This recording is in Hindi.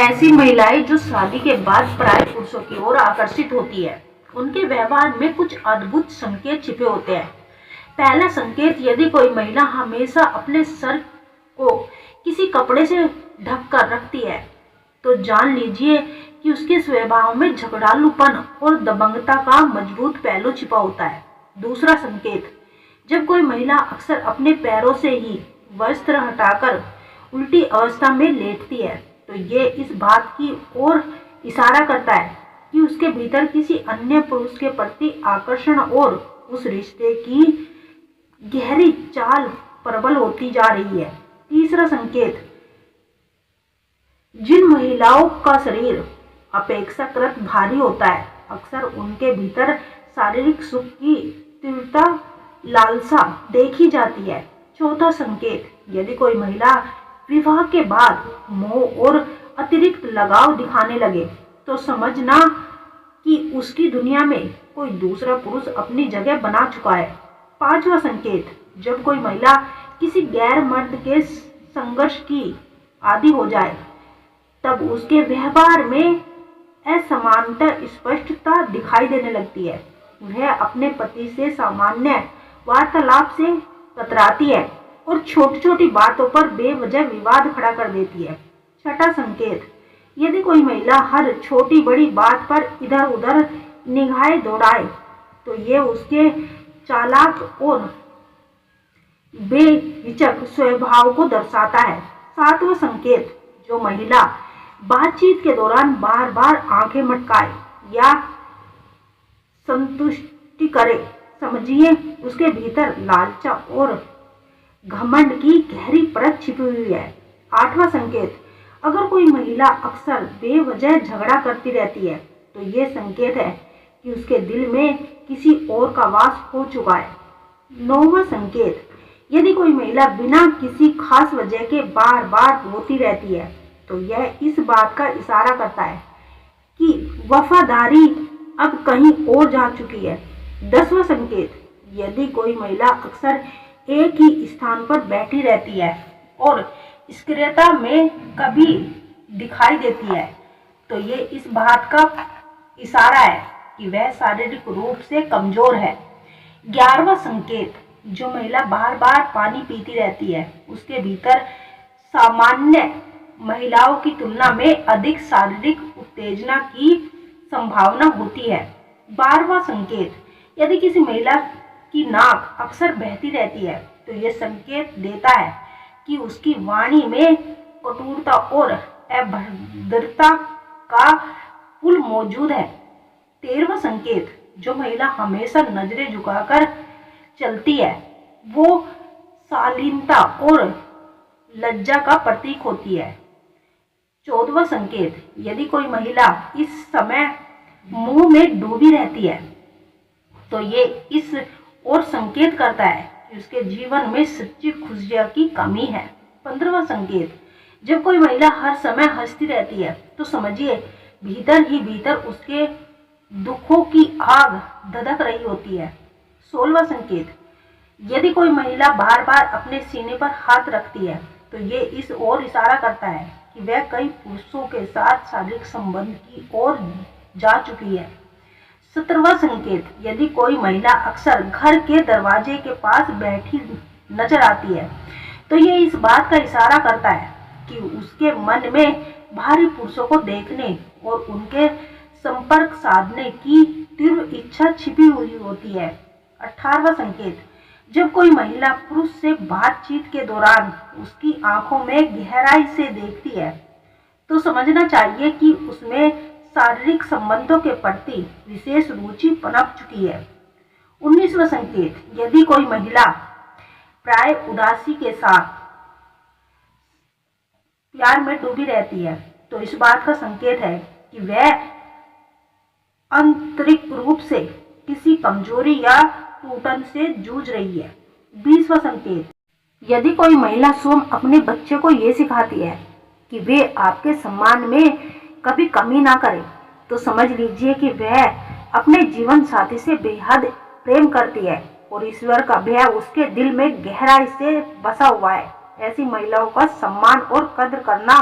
ऐसी महिलाएं जो शादी के बाद पराये पुरुषों की ओर आकर्षित होती है, उनके व्यवहार में कुछ अद्भुत संकेत छिपे होते हैं। पहला संकेत, यदि कोई महिला हमेशा अपने सर को किसी कपड़े से ढक कर रखती है, तो जान लीजिए कि उसके स्वभाव में झगड़ालूपन और दबंगता का मजबूत पहलू छिपा होता है। दूसरा संकेत, जब कोई महिला अक्सर अपने पैरों से ही वस्त्र हटाकर उल्टी अवस्था में लेटती है, तो ये इस बात की ओर इशारा करता है कि उसके भीतर किसी अन्य पुरुष के प्रति आकर्षण और उस रिश्ते की गहरी चाल प्रबल होती जा रही है। तीसरा संकेत, जिन महिलाओं का शरीर अपेक्षाकृत भारी होता है, अक्सर उनके भीतर शारीरिक सुख की तीव्रता लालसा देखी जाती है। चौथा संकेत, यदि कोई महिला विवाह के बाद मोह और अतिरिक्त लगाव दिखाने लगे, तो समझना कि उसकी दुनिया में कोई दूसरा पुरुष अपनी जगह बना चुका है। पांचवा संकेत, जब कोई महिला किसी गैर मर्द के संघर्ष की आदी हो जाए, तब उसके व्यवहार में असमानता स्पष्टता दिखाई देने लगती है। वह अपने पति से सामान्य वार्तालाप से कतराती है और छोटी छोटी बातों पर बेवजह विवाद खड़ा कर देती है। छठा संकेत, यदि कोई महिला हर छोटी बड़ी बात पर इधर उधर निगाहें दौड़ाए, तो ये उसके चालाक और बेहिचक स्वभाव को दर्शाता है। सातवां संकेत, जो महिला बातचीत के दौरान बार बार आंखें मटकाए या संतुष्टि करे, समझिए उसके भीतर लालचा और घमंड की गहरी परत छिपी हुई है। आठवां संकेत, अगर कोई महिला अक्सर बेवजह झगड़ा करती रहती है, तो ये संकेत है कि उसके दिल में किसी और का वास हो चुका है। नौवां संकेत, यदि कोई महिला बिना किसी खास वजह के बार बार रोती रहती है, तो यह इस बात का इशारा करता है कि वफादारी अब कहीं और जा चुकी है। 10वां संकेत, यदि कोई महिला अक्सर एक ही स्थान पर बैठी रहती है और स्थिरता में कभी दिखाई देती है, तो ये इस बात का इशारा है कि वह शारीरिक रूप से कमजोर है। 11वां संकेत, जो महिला बार बार पानी पीती रहती है, उसके भीतर सामान्य महिलाओं की तुलना में अधिक शारीरिक उत्तेजना की संभावना होती है। 12वां संकेत, यदि किसी महिला की नाक अक्सर बहती रहती है, तो यह संकेत देता है कि उसकी वाणी में कटुता और अभद्रता का पुल मौजूद है। 13वां संकेत, जो महिला हमेशा नजरें झुकाकर चलती है, वो शालीनता और लज्जा का प्रतीक होती है। 14वां संकेत, यदि कोई महिला इस समय मुंह में डूबी रहती है, तो ये इस और संकेत करता है कि उसके जीवन में सच्ची खुशियां की कमी है। 15वां संकेत, जब कोई महिला हर समय हंसती रहती है, तो समझिए भीतर ही भीतर उसके दुखों की आग धधक रही होती है। 16वां संकेत, यदि कोई महिला बार बार अपने सीने पर हाथ रखती है, तो ये इस ओर इशारा करता है कि वह कई पुरुषों के साथ शारीरिक संबंध की ओर जा चुकी है। 17वां संकेत, यदि कोई महिला अक्सर घर के दरवाजे के पास बैठी नजर आती है, तो ये इस बात का इशारा करता है कि उसके मन में भारी पुरुषों को देखने और उनके संपर्क साधने की तीव्र इच्छा छिपी हुई होती है। 18वां संकेत, जब कोई महिला पुरुष से बातचीत के दौरान उसकी आंखों में गहराई से देखती है, तो समझना चाहिए कि उसमें शारीरिक संबंधों के प्रति विशेष रुचि पनप चुकी है। 19वां संकेत, यदि कोई महिला प्राय उदासी के साथ प्यार में डूबी रहती है, तो इस बात का संकेत है कि वह आंतरिक रूप से किसी कमजोरी या टूटन से जूझ रही है। 20वां संकेत, यदि कोई महिला स्वयं अपने बच्चे को ये सिखाती है कि वे आपके सम्मान में कभी कमी ना करे, तो समझ लीजिए कि वह अपने जीवन साथी से बेहद प्रेम करती है और ईश्वर का भय उसके दिल में गहराई से बसा हुआ है। ऐसी महिलाओं का सम्मान और कद्र करना